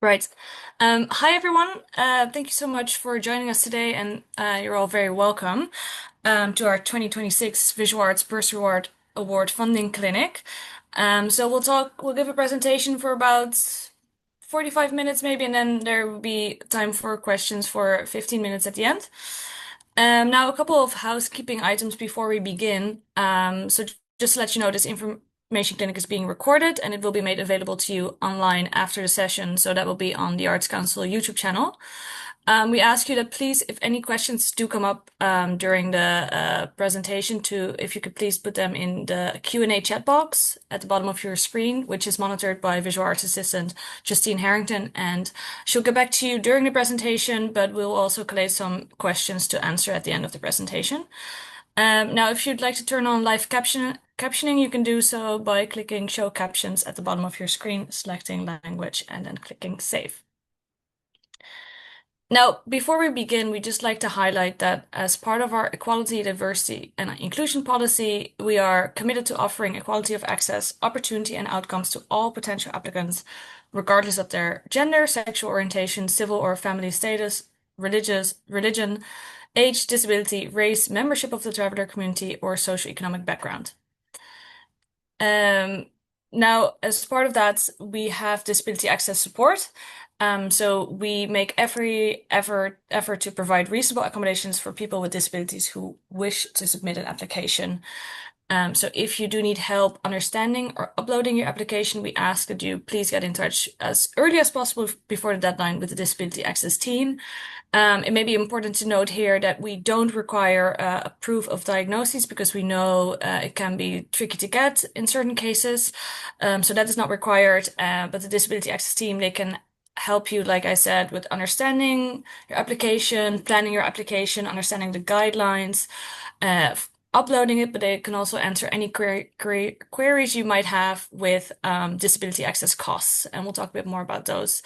Right. Hi, everyone. Thank you so much for joining us today, and you're all very welcome to our 2026 Visual Arts Bursary Award Funding Clinic. We'll give a presentation for about 45 minutes maybe, and then there will be time for questions for 15 minutes at the end. Now, a couple of housekeeping items before we begin. Just to let you know, this information clinic is being recorded and it will be made available to you online after the session. So that will be on the Arts Council YouTube channel. We ask you that please, if any questions do come up during the presentation, if you could please put them in the Q&A chat box at the bottom of your screen, which is monitored by Visual Arts Assistant Justine Harrington, and she'll get back to you during the presentation, but we'll also collate some questions to answer at the end of the presentation. Now, if you'd like to turn on live captioning, you can do so by clicking Show Captions at the bottom of your screen, selecting Language, and then clicking Save. Now, before we begin, we'd just like to highlight that as part of our equality, diversity, and inclusion policy, we are committed to offering equality of access, opportunity, and outcomes to all potential applicants, regardless of their gender, sexual orientation, civil or family status, religion, age, disability, race, membership of the traveler community, or socioeconomic background. Now, as part of that, we have disability access support. So we make every effort to provide reasonable accommodations for people with disabilities who wish to submit an application. So if you do need help understanding or uploading your application, we ask that you please get in touch as early as possible before the deadline with the disability access team. It may be important to note here that we don't require a proof of diagnosis because we know it can be tricky to get in certain cases. So that is not required, but the disability access team, they can help you, like I said, with understanding your application, planning your application, understanding the guidelines, uploading it, but they can also answer any queries you might have with disability access costs. And we'll talk a bit more about those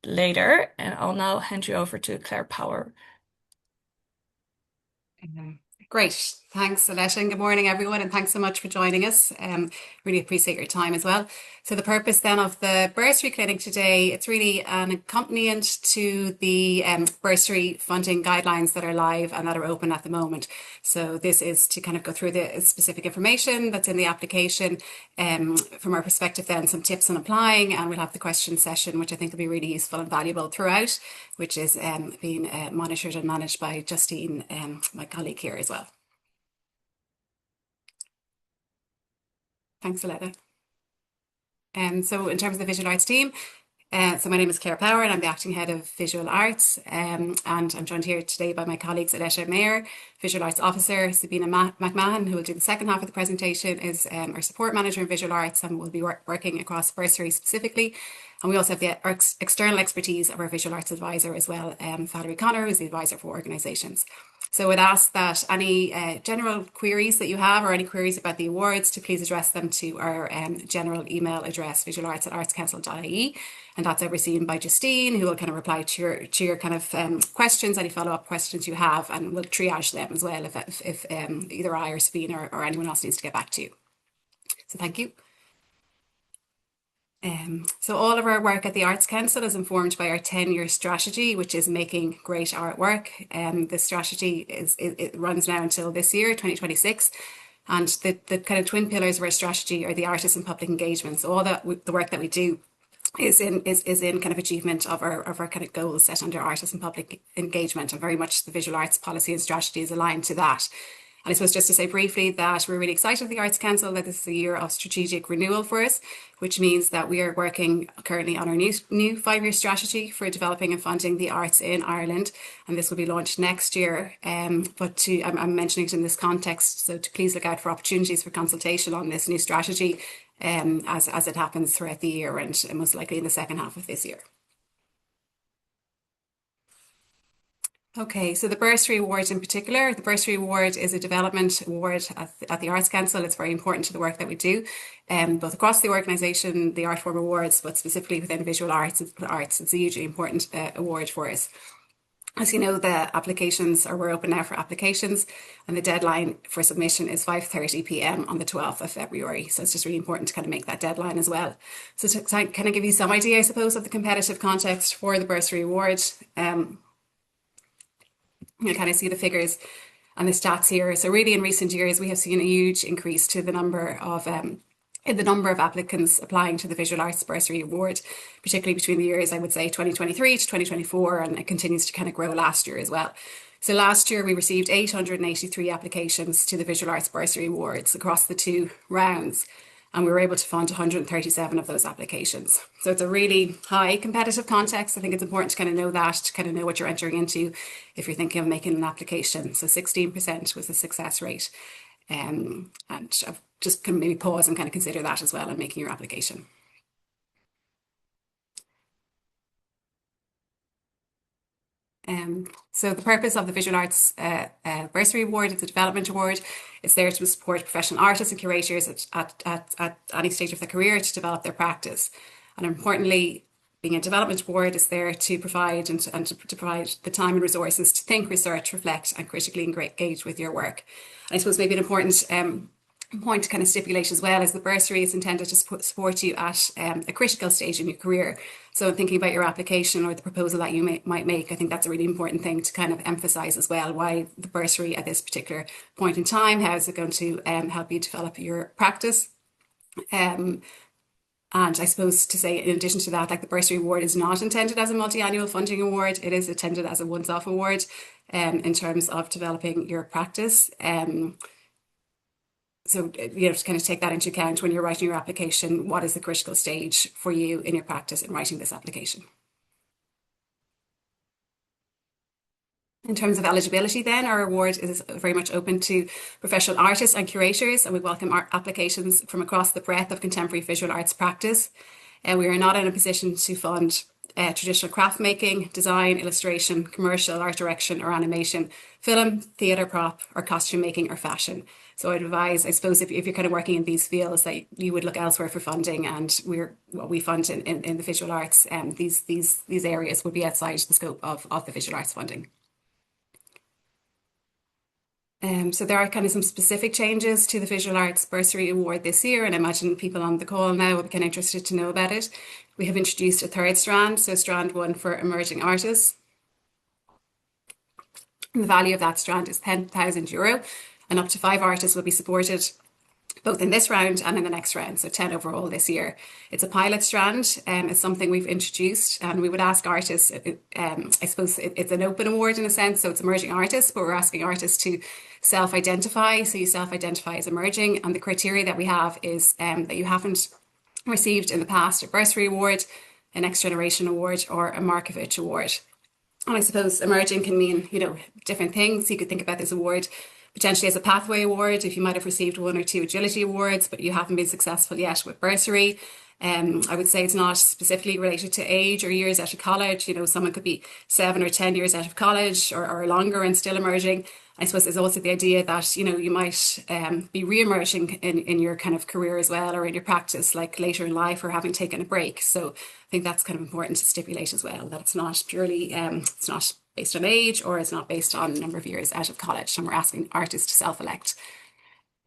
later. And I'll now hand you over to Claire Power. Great. Thanks, Aletta, and good morning, everyone, and thanks so much for joining us. Really appreciate your time as well. So the purpose then of the bursary clinic today, it's really an accompaniment to the bursary funding guidelines that are live and that are open at the moment. So this is to kind of go through the specific information that's in the application. From our perspective then, some tips on applying, and we'll have the question session, which I think will be really useful and valuable throughout, which is being monitored and managed by Justine, my colleague here as well. Thanks, Aletta. So in terms of the visual arts team, so my name is Claire Power and I'm the acting head of visual arts, and I'm joined here today by my colleagues Aletta Mayer, visual arts officer, Sabina McMahon, who will do the second half of the presentation, is our support manager in visual arts and will be working across bursary specifically. And we also have the external expertise of our visual arts advisor as well, Valerie Connor, who's the advisor for organisations. So I'd ask that any general queries that you have or any queries about the awards to please address them to our general email address, visualarts@artscouncil.ie. And that's overseen by Justine, who will kind of reply to your kind of questions, any follow-up questions you have, and we'll triage them as well if either I or Sabine or anyone else needs to get back to you. So thank you. So all of our work at the Arts Council is informed by our 10-year strategy, which is making great artwork. The strategy it runs now until this year, 2026. And the kind of twin pillars of our strategy are the artists and public engagement. So all the work that we do is in kind of achievement of our kind of goals set under artists and public engagement, and very much the visual arts policy and strategy is aligned to that. And I suppose just to say briefly that we're really excited at the Arts Council that this is a year of strategic renewal for us, which means that we are working currently on our new 5-year strategy for developing and funding the arts in Ireland. And this will be launched next year. But I'm mentioning it in this context, so to please look out for opportunities for consultation on this new strategy as it happens throughout the year and most likely in the second half of this year. Okay, so the Bursary Award in particular, the Bursary Award is a development award at the Arts Council. It's very important to the work that we do, both across the organisation, the art form awards, but specifically within visual arts. It's a hugely important award for us. As you know, the applications, or we're open now for applications, and the deadline for submission is 5:30 p.m. on the 12th of February. So it's just really important to kind of make that deadline as well. So to kind of give you some idea, I suppose, of the competitive context for the Bursary Award, you'll kind of see the figures and the stats here. So really in recent years, we have seen a huge increase to the number of in the number of applicants applying to the Visual Arts Bursary Award, particularly between the years, I would say 2023 to 2024, and it continues to kind of grow last year as well. So last year we received 883 applications to the Visual Arts Bursary Awards across the two rounds, and we were able to fund 137 of those applications. So it's a really high competitive context. I think it's important to kind of know that, to kind of know what you're entering into if you're thinking of making an application. So 16% was the success rate. And I've just can maybe pause and kind of consider that as well in making your application. So the purpose of the Visual Arts Bursary Award, it's a development award. It's there to support professional artists and curators at any stage of their career to develop their practice. And importantly, being a development award is there to provide and to provide the time and resources to think, research, reflect, and critically engage with your work. And I suppose maybe an important point to kind of stipulate as well is the bursary is intended to support you at a critical stage in your career. So thinking about your application or the proposal that you might make, I think that's a really important thing to kind of emphasise as well, why the bursary at this particular point in time, how is it going to help you develop your practice. And I suppose to say, in addition to that, like the Bursary Award is not intended as a multi-annual funding award. It is intended as a once-off award in terms of developing your practice. So you have to kind of take that into account when you're writing your application. What is the critical stage for you in your practice in writing this application? In terms of eligibility then, our award is very much open to professional artists and curators, and we welcome applications from across the breadth of contemporary visual arts practice. And we are not in a position to fund traditional craft making, design, illustration, commercial art direction or animation, film, theatre prop, or costume making or fashion. So I'd advise, I suppose, if you're kind of working in these fields, that you would look elsewhere for funding, and what we fund in the visual arts, these areas would be outside the scope of the visual arts funding. So there are kind of some specific changes to the Visual Arts Bursary Award this year, and I imagine people on the call now will be kind of interested to know about it. We have introduced a third strand, so strand one for emerging artists. And the value of that strand is €10,000, and up to 5 artists will be supported both in this round and in the next round, so 10 overall this year. It's a pilot strand, it's something we've introduced, and we would ask artists, I suppose it's an open award in a sense, so it's emerging artists, but we're asking artists to self-identify, so you self-identify as emerging, and the criteria that we have is that you haven't received in the past a bursary award, a next generation award, or a Markovich award. And I suppose emerging can mean, different things. You could think about this award potentially as a pathway award if you might have received 1 or 2 agility awards, but you haven't been successful yet with bursary. I would say it's not specifically related to age or years out of college. Someone could be 7 or 10 years out of college or longer and still emerging. I suppose there's also the idea that, you might be re-emerging in your kind of career as well, or in your practice, like later in life, or having taken a break. So I think that's kind of important to stipulate as well, that it's not purely, it's not based on age, or it's not based on number of years out of college, and we're asking artists to self-elect.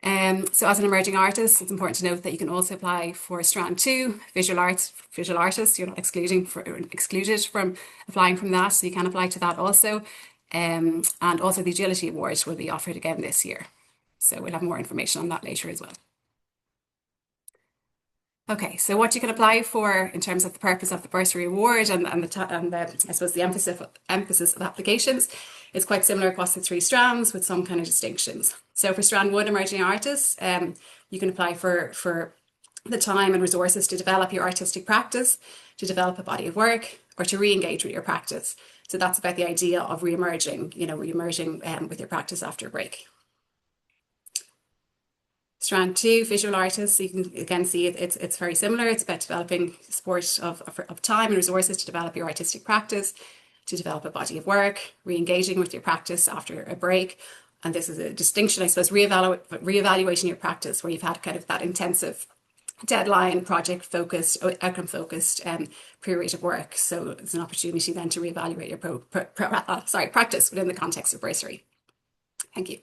So as an emerging artist, it's important to note that you can also apply for strand 2, visual artists. You're not excluded from applying from that, so you can apply to that also. And also the agility awards will be offered again this year. So we'll have more information on that later as well. Okay, so what you can apply for in terms of the purpose of the bursary award and the I suppose the emphasis of applications is quite similar across the 3 strands, with some kind of distinctions. So for strand 1, emerging artists, you can apply for the time and resources to develop your artistic practice, to develop a body of work, or to re-engage with your practice. So that's about the idea of re-emerging, re-emerging with your practice after a break. Strand 2, visual artists, you can again see it's very similar. It's about developing support of time and resources to develop your artistic practice, to develop a body of work, re-engaging with your practice after a break. And this is a distinction, I suppose, re-evaluating your practice, where you've had kind of that intensive deadline, project focused, outcome focused period work. So it's an opportunity then to reevaluate your practice within the context of bursary. Thank you.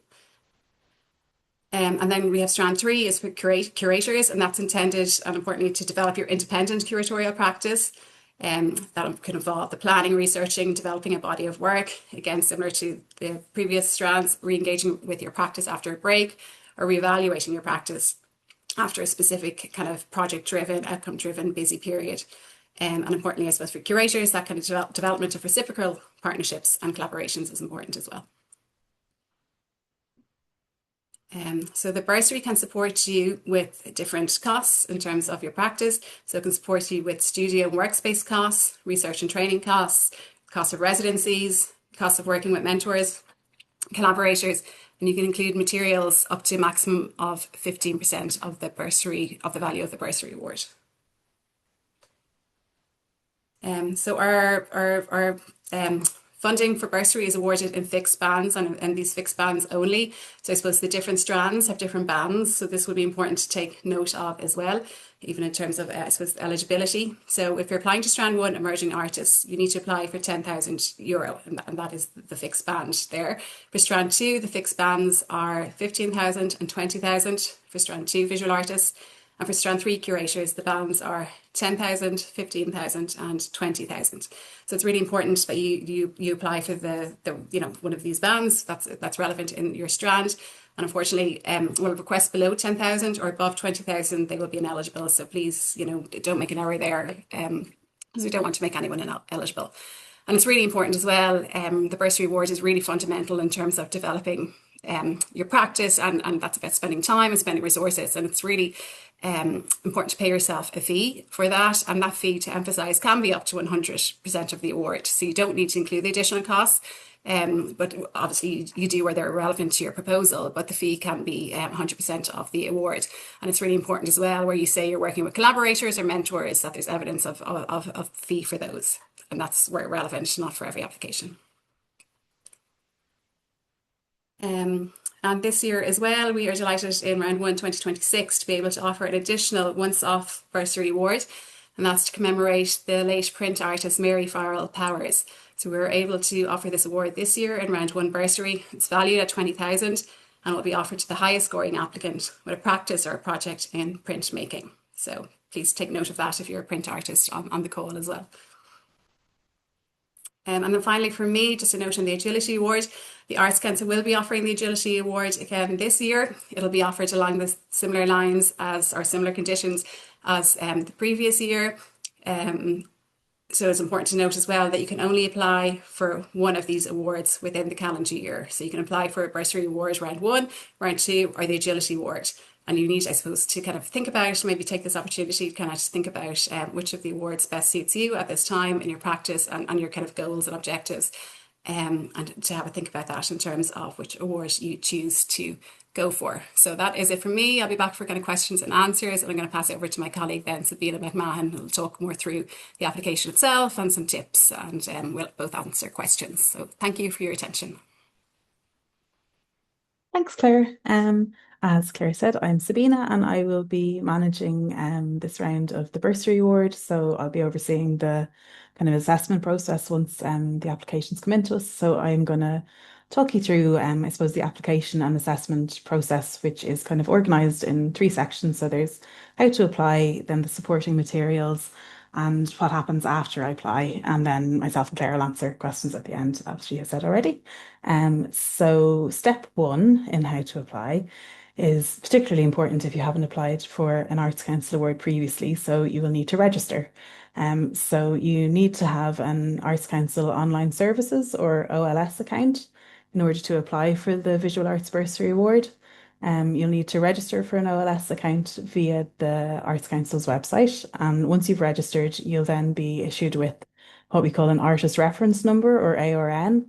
And then we have strand three is for curators, and that's intended and importantly to develop your independent curatorial practice. That can involve the planning, researching, developing a body of work. Again, similar to the previous strands, re-engaging with your practice after a break or reevaluating your practice after a specific kind of project-driven, outcome-driven, busy period. And importantly, I suppose for curators, that kind of development of reciprocal partnerships and collaborations is important as well. So the bursary can support you with different costs in terms of your practice. So it can support you with studio and workspace costs, research and training costs, cost of residencies, cost of working with mentors, collaborators, and you can include materials up to a maximum of 15% of the bursary, of the value of the bursary award. So our funding for bursary is awarded in fixed bands and these fixed bands only. So I suppose the different strands have different bands. So this would be important to take note of as well, even in terms of, I suppose, eligibility. So if you're applying to strand one, emerging artists, you need to apply for €10,000 and that is the fixed band there. For strand two, the fixed bands are 15,000 and 20,000 for strand two visual artists. And for strand three curators, the bands are 10,000, 15,000 and 20,000. So it's really important that you apply for the one of these bands that's relevant in your strand. And unfortunately, well, requests below 10,000 or above 20,000, they will be ineligible. So please, don't make an error there, because we don't want to make anyone ineligible. And it's really important as well. The bursary award is really fundamental in terms of developing your practice, and that's about spending time and spending resources. And it's really important to pay yourself a fee for that, and that fee, to emphasise, can be up to 100% of the award. So you don't need to include the additional costs, but obviously you do where they're relevant to your proposal, but the fee can be 100% of the award. And it's really important as well, where you say you're working with collaborators or mentors, that there's evidence of fee for those, and that's where relevant, not for every application. And this year as well, we are delighted in round one 2026 to be able to offer an additional once-off bursary award, and that's to commemorate the late print artist Mary Farrell Powers. So we were able to offer this award this year in round one bursary. It's valued at 20,000 and will be offered to the highest scoring applicant with a practice or a project in printmaking. So please take note of that if you're a print artist on the call as well. And then finally, for me, just a note on the Agility Award. The Arts Council will be offering the Agility Award again this year. It'll be offered along the similar lines as, or similar conditions as the previous year. So it's important to note as well that you can only apply for one of these awards within the calendar year. So you can apply for a bursary award round one, round two, or the Agility Award. And you need, I suppose, to kind of think about, maybe take this opportunity to kind of think about which of the awards best suits you at this time in your practice and your kind of goals and objectives. And to have a think about that in terms of which award you choose to go for. So that is it from me. I'll be back for kind of questions and answers, and I'm going to pass it over to my colleague then, Sabina McMahon, who will talk more through the application itself and some tips, and we'll both answer questions. So thank you for your attention. Thanks, Claire. As Claire said, I'm Sabina and I will be managing this round of the bursary award. So I'll be overseeing the kind of assessment process once the applications come into us. So I'm going to talk you through, I suppose, the application and assessment process, which is kind of organised in three sections. So there's how to apply, then the supporting materials, and what happens after I apply. And then myself and Claire will answer questions at the end, as she has said already. So step one in how to apply is particularly important if you haven't applied for an Arts Council award previously. So you will need to register. So you need to have an Arts Council online services or OLS account in order to apply for the Visual Arts Bursary Award. You'll need to register for an OLS account via the Arts Council's website. And once you've registered, you'll then be issued with what we call an artist reference number, or ARN.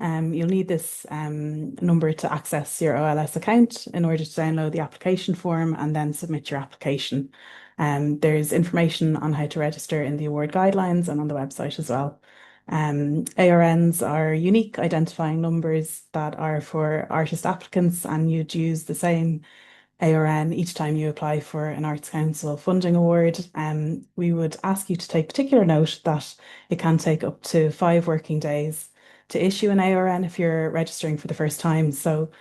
You'll need this number to access your OLS account in order to download the application form and then submit your application. There's information on how to register in the award guidelines and on the website as well. ARNs are unique identifying numbers that are for artist applicants, and you'd use the same ARN each time you apply for an Arts Council funding award. We would ask you to take particular note that it can take up to 5 working days to issue an ARN if you're registering for the first time. So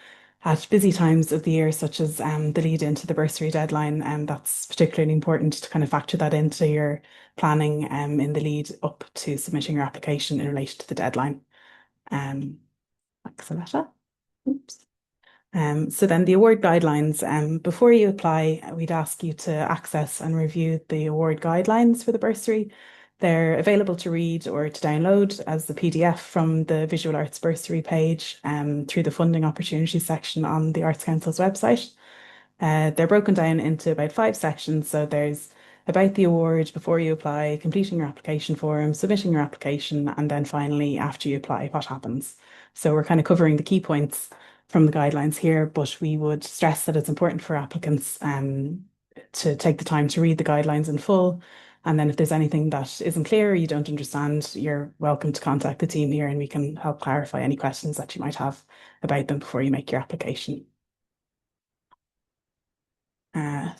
at busy times of the year, such as the lead into the bursary deadline, that's particularly important to kind of factor that into your planning in the lead up to submitting your application in relation to the deadline. Thanks, Aletta. Oops. So then the award guidelines, before you apply, we'd ask you to access and review the award guidelines for the bursary. They're available to read or to download as the PDF from the Visual Arts Bursary page through the funding opportunities section on the Arts Council's website. They're broken down into about 5 sections. So there's about the award before you apply, completing your application form, submitting your application, and then finally, after you apply, what happens. So we're kind of covering the key points from the guidelines here, but we would stress that it's important for applicants to take the time to read the guidelines in full. And then if there's anything that isn't clear or you don't understand, you're welcome to contact the team here and we can help clarify any questions that you might have about them before you make your application.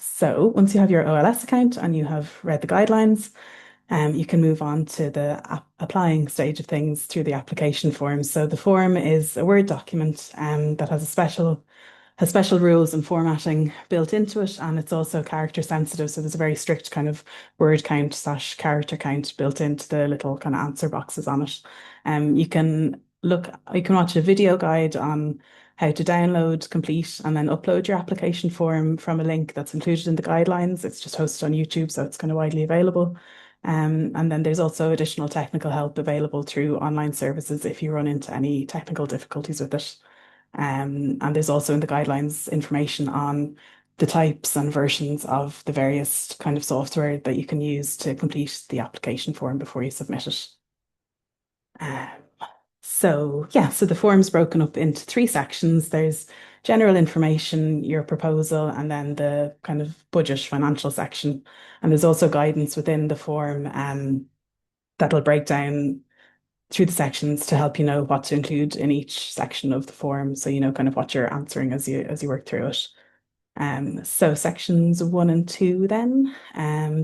So once you have your OLS account and you have read the guidelines, you can move on to the applying stage of things through the application form. So the form is a Word document that has special rules and formatting built into it, and it's also character sensitive. So there's a very strict kind of word count / character count built into the little kind of answer boxes on it. You can watch a video guide on how to download, complete, and then upload your application form from a link that's included in the guidelines. It's just hosted on YouTube, so it's kind of widely available. And then there's also additional technical help available through online services if you run into any technical difficulties with it. And there's also in the guidelines information on the types and versions of the various kind of software that you can use to complete the application form before you submit it. So the form's broken up into 3 sections. There's general information, your proposal, and then the kind of budget financial section. And there's also guidance within the form that'll break down through the sections to help you know what to include in each section of the form, so you know kind of what you're answering as you work through it. So sections 1 and 2 then.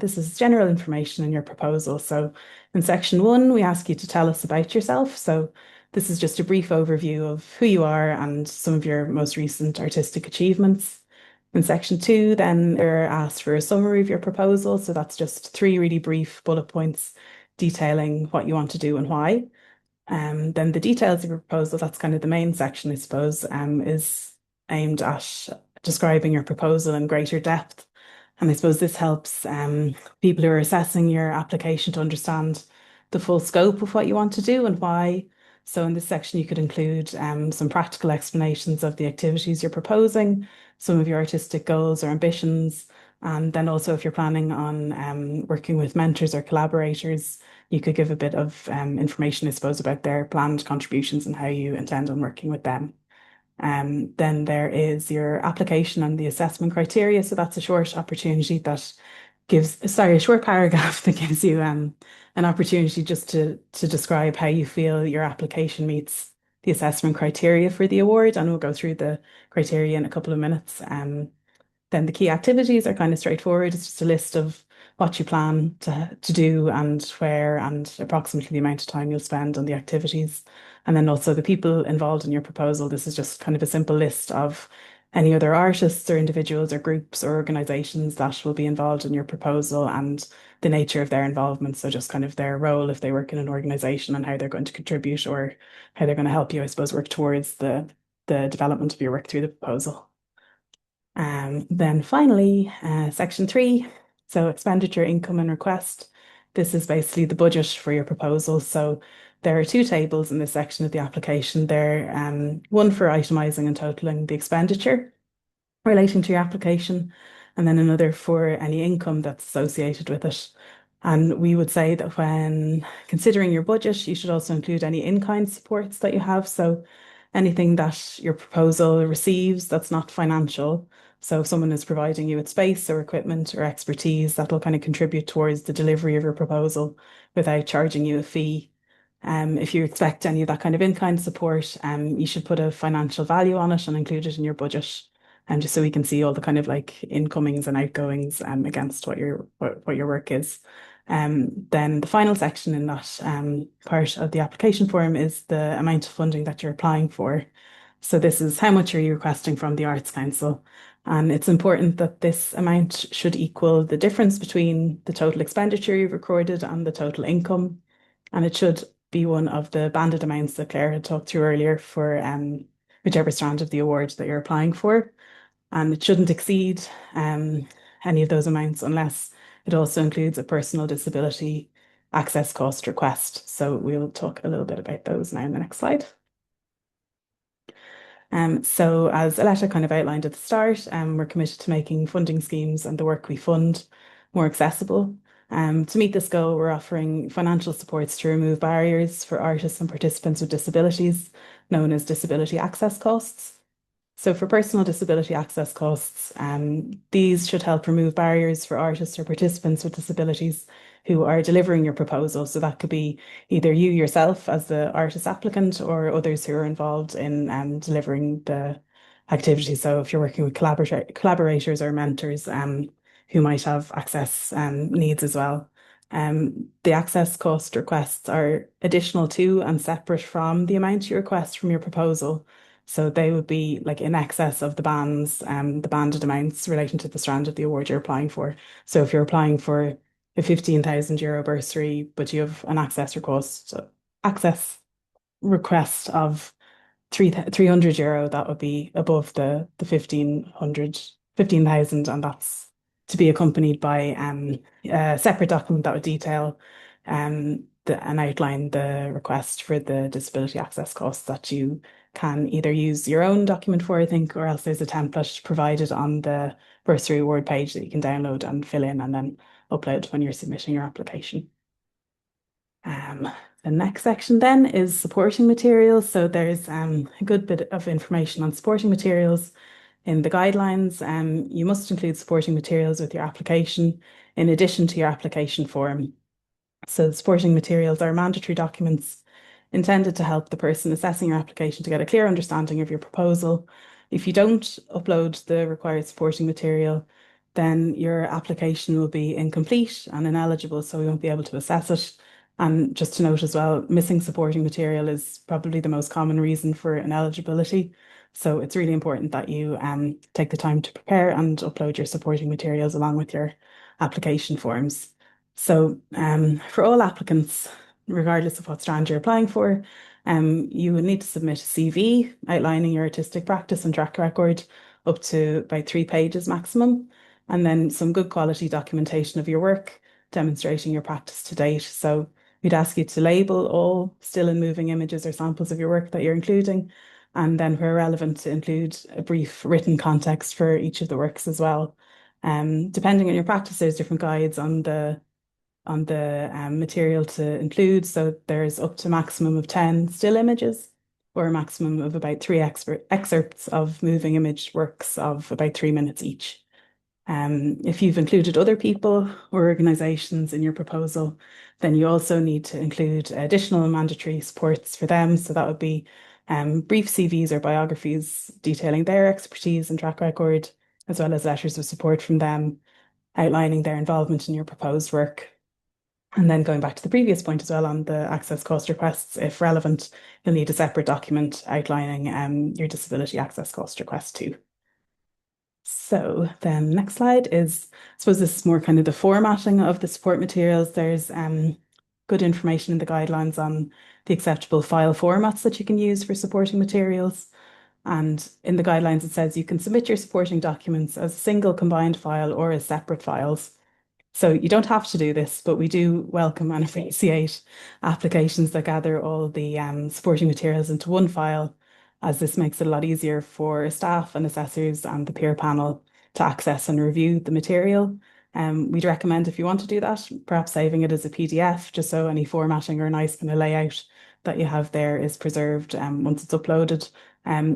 This is general information in your proposal. So in section 1, we ask you to tell us about yourself. So this is just a brief overview of who you are and some of your most recent artistic achievements. In section 2, then you're asked for a summary of your proposal. So that's just 3 really brief bullet points detailing what you want to do and why. Then the details of your proposal, that's kind of the main section, I suppose, is aimed at describing your proposal in greater depth. And I suppose this helps people who are assessing your application to understand the full scope of what you want to do and why. So in this section, you could include some practical explanations of the activities you're proposing, some of your artistic goals or ambitions, and then also if you're planning on working with mentors or collaborators, you could give a bit of information, I suppose, about their planned contributions and how you intend on working with them. Then there is your application and the assessment criteria. So that's a short opportunity that a short paragraph that gives you an opportunity just to describe how you feel your application meets the assessment criteria for the award. And we'll go through the criteria in a couple of minutes. Then the key activities are kind of straightforward. It's just a list of what you plan to do and where and approximately the amount of time you'll spend on the activities. And then also the people involved in your proposal. This is just kind of a simple list of any other artists or individuals or groups or organizations that will be involved in your proposal and the nature of their involvement. So just kind of their role if they work in an organization and how they're going to contribute or how they're going to help you, I suppose, work towards the development of your work through the proposal. Then finally, section 3, so expenditure, income and request. This is basically the budget for your proposal. So there are 2 tables in this section of the application. There, one for itemizing and totaling the expenditure relating to your application, and then another for any income that's associated with it. And we would say that when considering your budget, you should also include any in-kind supports that you have. So anything that your proposal receives that's not financial. So if someone is providing you with space or equipment or expertise, that'll kind of contribute towards the delivery of your proposal without charging you a fee. If you expect any of that kind of in-kind support, you should put a financial value on it and include it in your budget. and just so we can see all the kind of like incomings and outgoings against what your work is. Then the final section in that part of the application form is the amount of funding that you're applying for. So this is how much are you requesting from the Arts Council. And it's important that this amount should equal the difference between the total expenditure you've recorded and the total income. And it should be one of the banded amounts that Claire had talked through earlier for whichever strand of the award that you're applying for. And it shouldn't exceed any of those amounts unless it also includes a personal disability access cost request. So we'll talk a little bit about those now in the next slide. So as Aletta kind of outlined at the start, we're committed to making funding schemes and the work we fund more accessible. To meet this goal, we're offering financial supports to remove barriers for artists and participants with disabilities, known as disability access costs. So for personal disability access costs, these should help remove barriers for artists or participants with disabilities who are delivering your proposal. So that could be either you yourself as the artist applicant or others who are involved in delivering the activity. So if you're working with collaborators or mentors who might have access needs as well. The access cost requests are additional to and separate from the amount you request from your proposal. So they would be like in excess of the banded amounts relating to the strand of the award you're applying for. So if you're applying for a €15,000 bursary, but you have an access request of €300, that would be above the 15,000, and that's to be accompanied by a separate document that would detail and outline the request for the disability access costs that you can either use your own document for, I think, or else there's a template provided on the bursary award page that you can download and fill in and then upload when you're submitting your application. The next section then is supporting materials. So there's a good bit of information on supporting materials in the guidelines. You must include supporting materials with your application in addition to your application form. So the supporting materials are mandatory documents intended to help the person assessing your application to get a clear understanding of your proposal. If you don't upload the required supporting material, then your application will be incomplete and ineligible, so we won't be able to assess it. And just to note as well, missing supporting material is probably the most common reason for ineligibility. So it's really important that you take the time to prepare and upload your supporting materials along with your application forms. So for all applicants, regardless of what strand you're applying for, you will need to submit a CV outlining your artistic practice and track record up to about 3 pages maximum, and then some good quality documentation of your work demonstrating your practice to date. So we'd ask you to label all still and moving images or samples of your work that you're including, and then where relevant to include a brief written context for each of the works as well. Depending on your practice, there's different guides on the material to include. So there's up to maximum of 10 still images or a maximum of about 3 excerpts of moving image works of about 3 minutes each. If you've included other people or organisations in your proposal, then you also need to include additional mandatory supports for them. So that would be brief CVs or biographies detailing their expertise and track record, as well as letters of support from them outlining their involvement in your proposed work. And then going back to the previous point as well on the access cost requests, if relevant, you'll need a separate document outlining your disability access cost request too. So then next slide is, I suppose this is more kind of the formatting of the support materials. There's good information in the guidelines on the acceptable file formats that you can use for supporting materials. And in the guidelines, it says you can submit your supporting documents as a single combined file or as separate files. So you don't have to do this, but we do welcome and appreciate applications that gather all the supporting materials into one file, as this makes it a lot easier for staff and assessors and the peer panel to access and review the material. We'd recommend, if you want to do that, perhaps saving it as a PDF, just so any formatting or nice kind of layout that you have there is preserved once it's uploaded.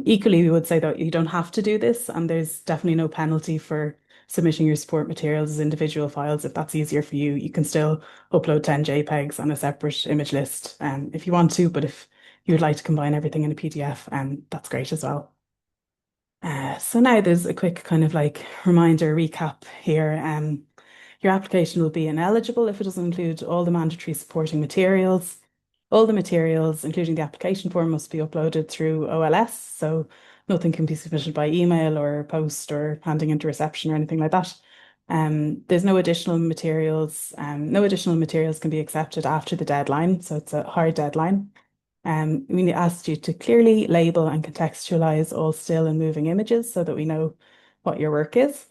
Equally, we would say that you don't have to do this, and there's definitely no penalty for submitting your support materials as individual files. If that's easier for you, you can still upload 10 JPEGs on a separate image list if you want to, but if you would like to combine everything in a PDF, that's great as well. So now there's a quick kind of like reminder recap here. Your application will be ineligible if it doesn't include all the mandatory supporting materials. All the materials, including the application form, must be uploaded through OLS. So nothing can be submitted by email or post or handing into reception or anything like that. There's no additional materials. No additional materials can be accepted after the deadline. So it's a hard deadline. We asked you to clearly label and contextualize all still and moving images so that we know what your work is.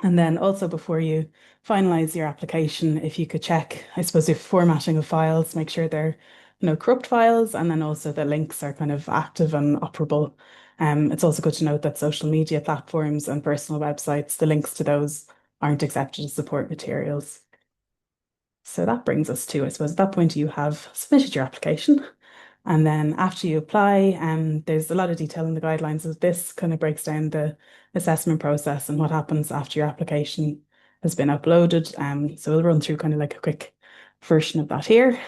And then also before you finalize your application, if you could check, I suppose, your formatting of files, make sure they're no corrupt files, and then also the links are kind of active and operable. It's also good to note that social media platforms and personal websites, the links to those aren't accepted as support materials. So that brings us to, I suppose, at that point you have submitted your application. And then after you apply, there's a lot of detail in the guidelines. So this kind of breaks down the assessment process and what happens after your application has been uploaded. So we'll run through kind of like a quick version of that here.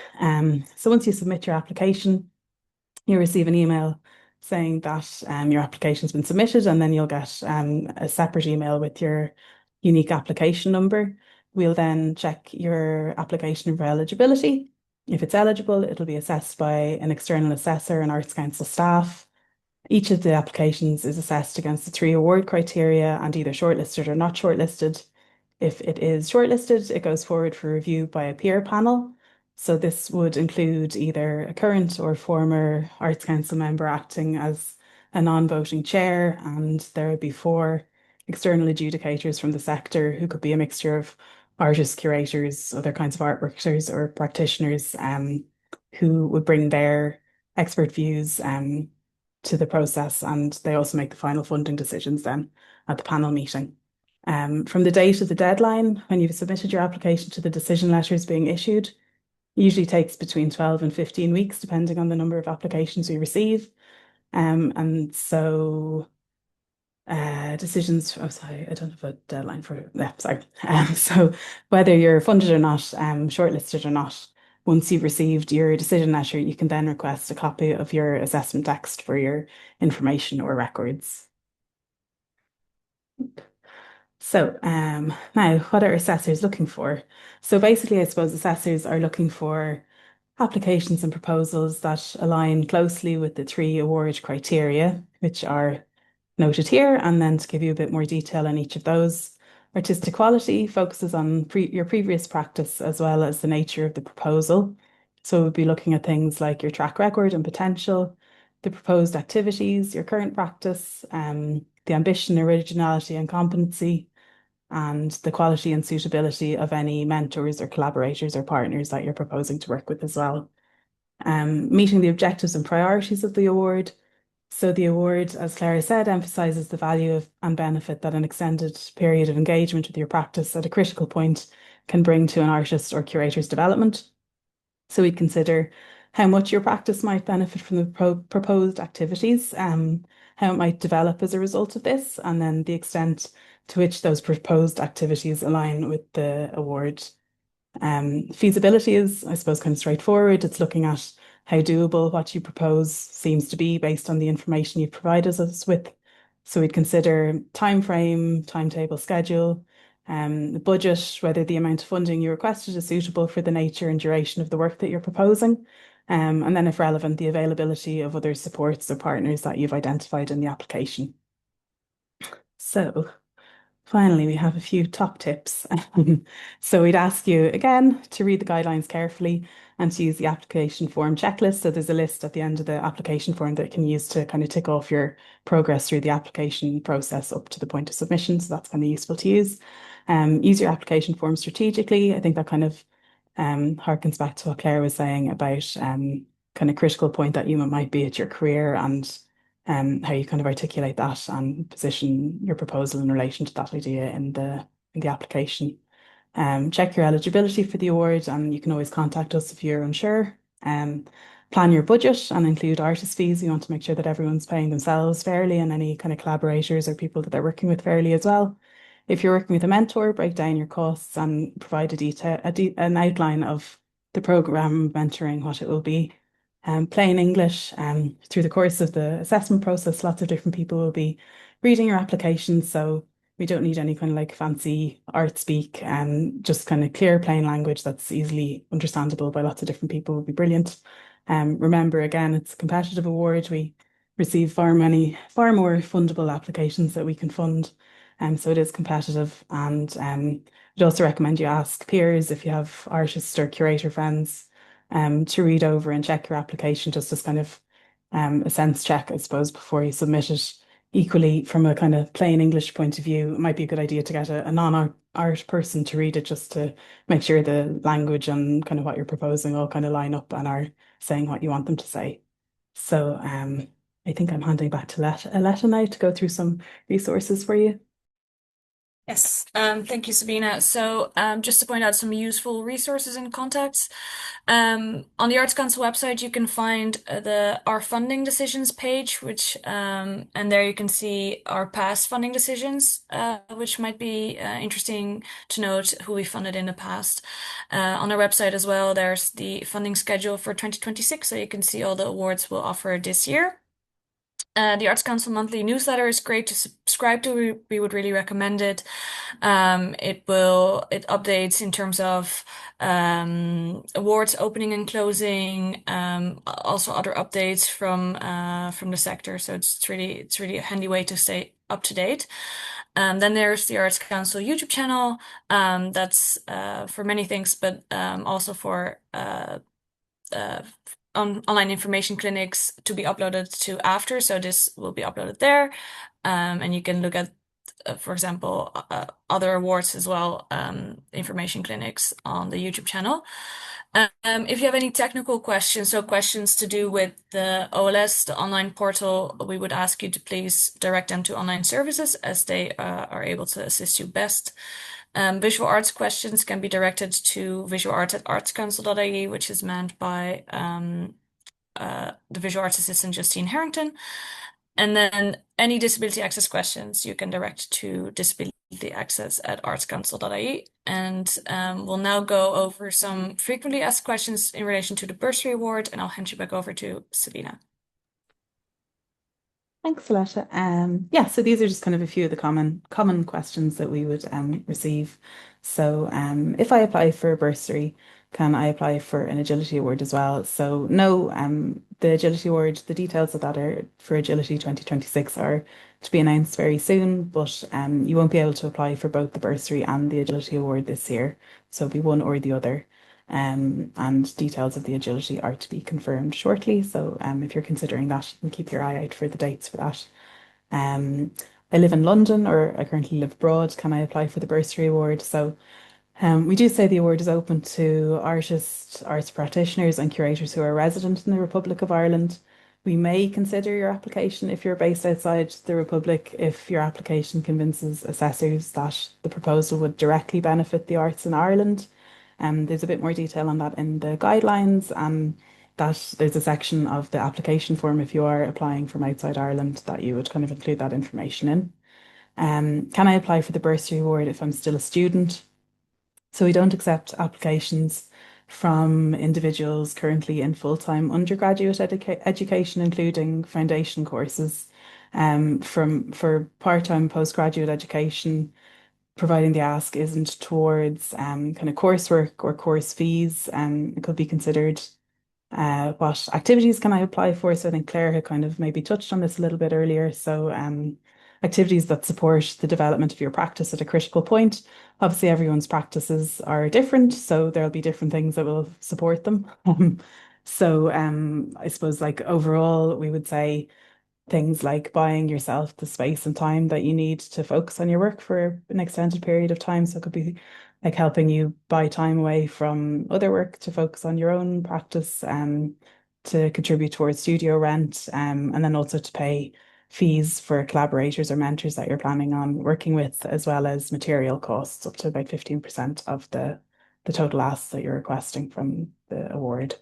So once you submit your application, you'll receive an email saying that your application's been submitted, and then you'll get a separate email with your unique application number. We'll then check your application for eligibility. If it's eligible, it'll be assessed by an external assessor and Arts Council staff. Each of the applications is assessed against the three award criteria and either shortlisted or not shortlisted. If it is shortlisted, it goes forward for review by a peer panel. So this would include either a current or former Arts Council member acting as a non-voting chair, and there would be four external adjudicators from the sector who could be a mixture of artists, curators, other kinds of art workers or practitioners who would bring their expert views to the process, and they also make the final funding decisions then at the panel meeting. From the date of the deadline, when you've submitted your application to the decision letters being issued, it usually takes between 12 and 15 weeks, depending on the number of applications we receive. And so decisions, oh, sorry, I don't have a deadline for it. Yeah, sorry. So whether you're funded or not, shortlisted or not, once you've received your decision letter, you can then request a copy of your assessment text for your information or records. So now, what are assessors looking for? So basically, I suppose assessors are looking for applications and proposals that align closely with the three award criteria, which are noted here. And then to give you a bit more detail on each of those, artistic quality focuses on your previous practice as well as the nature of the proposal. So we'll be looking at things like your track record and potential, the proposed activities, your current practice, the ambition, originality, and competency, and the quality and suitability of any mentors or collaborators or partners that you're proposing to work with as well. Meeting the objectives and priorities of the award. So the award, as Clara said, emphasises the value of and benefit that an extended period of engagement with your practice at a critical point can bring to an artist or curator's development. So we consider how much your practice might benefit from the proposed activities, how it might develop as a result of this, and then the extent to which those proposed activities align with the award. Feasibility is, I suppose, kind of straightforward. It's looking at how doable what you propose seems to be based on the information you've provided us with. So we'd consider time frame, timetable, schedule, the budget, whether the amount of funding you requested is suitable for the nature and duration of the work that you're proposing, and then if relevant, the availability of other supports or partners that you've identified in the application. So finally, we have a few top tips. So we'd ask you again to read the guidelines carefully and to use the application form checklist. So there's a list at the end of the application form that you can use to kind of tick off your progress through the application process up to the point of submission. So that's kind of useful to use. Use your application form strategically. I think that kind of harkens back to what Claire was saying about kind of critical point that you might be at your career and how you kind of articulate that and position your proposal in relation to that idea in the application. Check your eligibility for the award, and you can always contact us if you're unsure. Plan your budget and include artist fees. We want to make sure that everyone's paying themselves fairly and any kind of collaborators or people that they're working with fairly as well. If you're working with a mentor, break down your costs and provide an outline of the program mentoring, what it will be. Plain English. Through the course of the assessment process, lots of different people will be reading your application. So we don't need any kind of like fancy art speak, and just kind of clear, plain language that's easily understandable by lots of different people would be brilliant. Remember, again, it's a competitive award. We receive far more fundable applications that we can fund. So it is competitive, and we'd also recommend you ask peers if you have artist or curator friends to read over and check your application just as kind of a sense check, I suppose, before you submit it. Equally, from a kind of plain English point of view, it might be a good idea to get a non-art person to read it just to make sure the language and kind of what you're proposing all kind of line up and are saying what you want them to say. So I think I'm handing back to Aletta now to go through some resources for you. Yes, thank you, Sabina. So, just to point out some useful resources and contacts, on the Arts Council website, you can find the Our Funding Decisions page, which and there you can see our past funding decisions, which might be interesting to note who we funded in the past. On our website as well, there's the funding schedule for 2026, so you can see all the awards we'll offer this year. The Arts Council monthly newsletter is great to subscribe to. We would really recommend it. It updates in terms of awards opening and closing, also other updates from the sector. So it's really a handy way to stay up to date. Then there's the Arts Council YouTube channel. That's for many things, but also for uh, online information clinics to be uploaded to after. So this will be uploaded there. And you can look at, for example, other awards as well, information clinics on the YouTube channel. If you have any technical questions, so questions to do with the OLS, the online portal, we would ask you to please direct them to online services as they are able to assist you best. Visual arts questions can be directed to visualarts@artscouncil.ie, which is manned by the visual arts assistant Justine Harrington. And then any disability access questions you can direct to disabilityaccess@artscouncil.ie. And we'll now go over some frequently asked questions in relation to the Bursary Award, and I'll hand you back over to Sabina. Thanks, Aletta. Yeah, so these are just kind of a few of the common questions that we would receive. So if I apply for a bursary, can I apply for an agility award as well? So no, the agility award, the details of that are for Agility 2026 are to be announced very soon, but you won't be able to apply for both the bursary and the agility award this year. So it'll be one or the other. And details of the agility are to be confirmed shortly. So if you're considering that, you can keep your eye out for the dates for that. Um, I live in London, or I currently live abroad. Can I apply for the bursary award? So we do say the award is open to artists, arts practitioners, and curators who are resident in the Republic of Ireland. We may consider your application if you're based outside the Republic, if your application convinces assessors that the proposal would directly benefit the arts in Ireland. There's a bit more detail on that in the guidelines, that there's a section of the application form if you are applying from outside Ireland that you would kind of include that information in. Can I apply for the bursary award if I'm still a student? So we don't accept applications from individuals currently in full-time undergraduate education, including foundation courses. For part-time postgraduate education, providing the ask isn't towards kind of coursework or course fees, it could be considered what activities can I apply for? So I think Claire had kind of maybe touched on this a little bit earlier. So activities that support the development of your practice at a critical point. Obviously, everyone's practices are different, so there'll be different things that will support them. I suppose like overall, we would say things like buying yourself the space and time that you need to focus on your work for an extended period of time. So it could be like helping you buy time away from other work to focus on your own practice, to contribute towards studio rent, and then also to pay fees for collaborators or mentors that you're planning on working with, as well as material costs up to about 15% of the total ask that you're requesting from the award.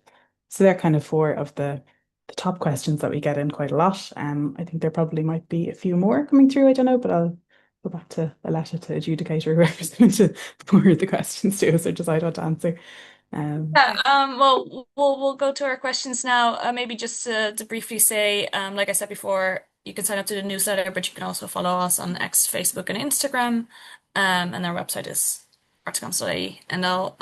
So they're kind of four of the top questions that we get in quite a lot. I think there probably might be a few more coming through. I don't know, but I'll go back to Aletta to adjudicate or whoever's going to forward the questions to us or decide what to answer. Yeah, well, we'll go to our questions now. Maybe just to briefly say, like I said before, you can sign up to the newsletter, but you can also follow us on X, Facebook, and Instagram. And our website is artscouncil.ie. And I'll